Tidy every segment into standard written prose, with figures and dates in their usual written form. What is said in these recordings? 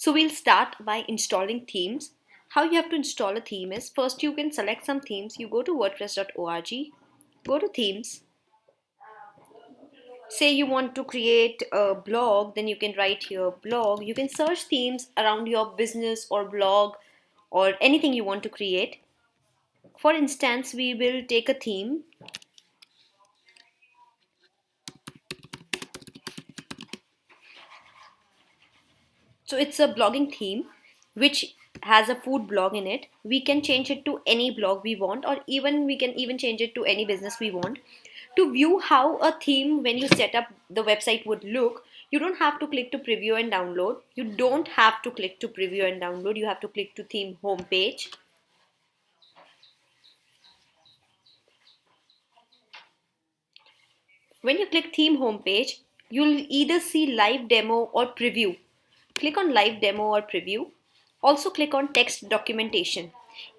So we'll start by installing themes. How you have to install a theme is, first you can select some themes. You go to wordpress.org, go to themes. Say you want to create a blog, then you can write here blog. You can search themes around your business or blog or anything you want to create. For instance, we will take a theme. So it's a blogging theme which has a food blog in it. We can change it to any blog we want, or even we can even change it to any business we want. To view how a theme when you set up the website would look, you don't have to click to preview and download. You don't have to click to preview and download. You have to click to theme homepage. When you click theme homepage, you'll either see live demo or preview. Click on live demo or preview. Also click on text documentation.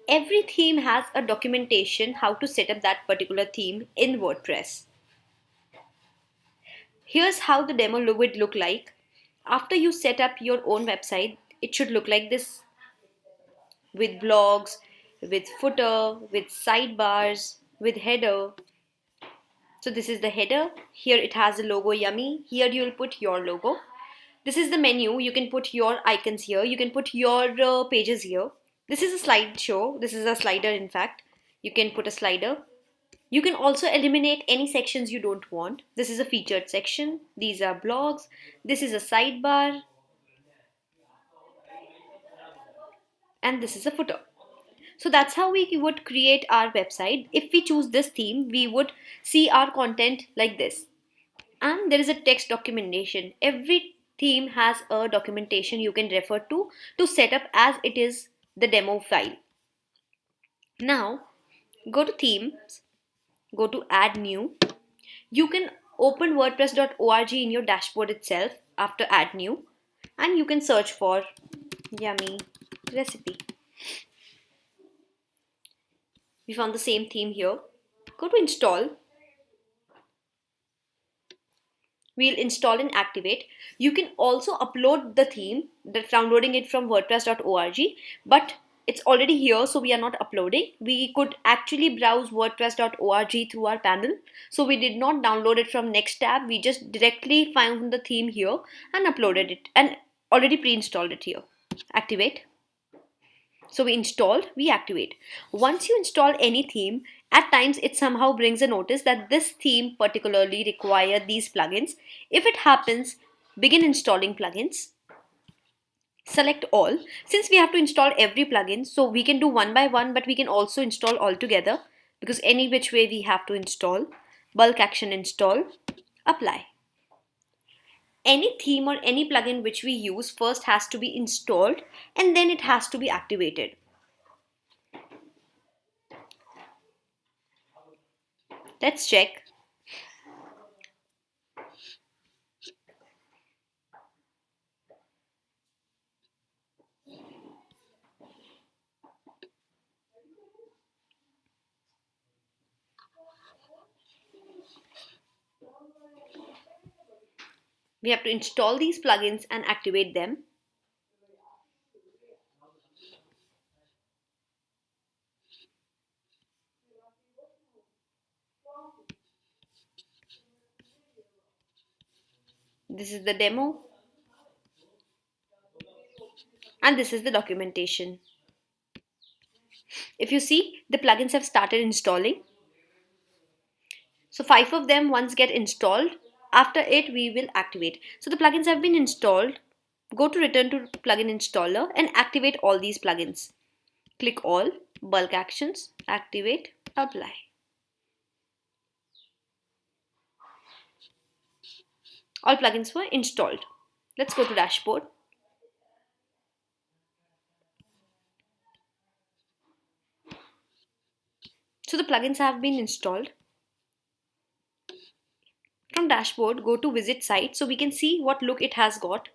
Every theme has a documentation how to set up that particular theme in WordPress. Here's how the demo would look like. After you set up your own website, it should look like this, with blogs, with footer, with sidebars, with header. So this is the header. Here it has the logo Yummy. Here you will put your logo. This is the menu. You can put your icons here. You can put your pages here. This is a slideshow. This is a slider in fact. You can put a slider. You can also eliminate any sections you don't want. This is a featured section. These are blogs. This is a sidebar. And this is a footer. So that's how we would create our website. If we choose this theme, we would see our content like this. And there is a text documentation. Every theme has a documentation you can refer to set up as it is the demo file. Now go to themes, go to add new. You can open wordpress.org in your dashboard itself after add new, and you can search for yummy recipe. We found the same theme here. Go to install. We'll install and activate. You can also upload the theme, that's downloading it from wordpress.org, but it's already here, so we are not uploading. We could actually browse wordpress.org through our panel. So we did not download it from next tab. We just directly found the theme here and uploaded it and already pre-installed it here. Activate. So we installed, we activate. Once you install any theme, at times it somehow brings a notice that this theme particularly require these plugins. If it happens, begin installing plugins. Select all. Since we have to install every plugin, so we can do one by one, but we can also install all together because any which way we have to install. Bulk action install, apply. Any theme or any plugin which we use first has to be installed and then it has to be activated. Let's check. We have to install these plugins and activate them. This is the demo. And this is the documentation. If you see, the plugins have started installing. So 5 of them once get installed. After it, we will activate. So the plugins have been installed. Go to return to plugin installer and activate all these plugins. Click all, bulk actions, activate, apply. All plugins were installed. Let's go to dashboard. So the plugins have been installed. From dashboard, go to visit site so we can see what look it has got.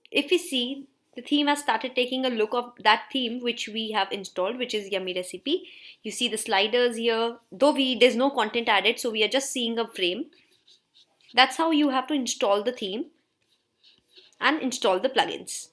If we see, the theme has started taking a look of that theme which we have installed, which is Yummy Recipe. You see the sliders here, though there's no content added, so we are just seeing a frame. That's how you have to install the theme. and install the plugins.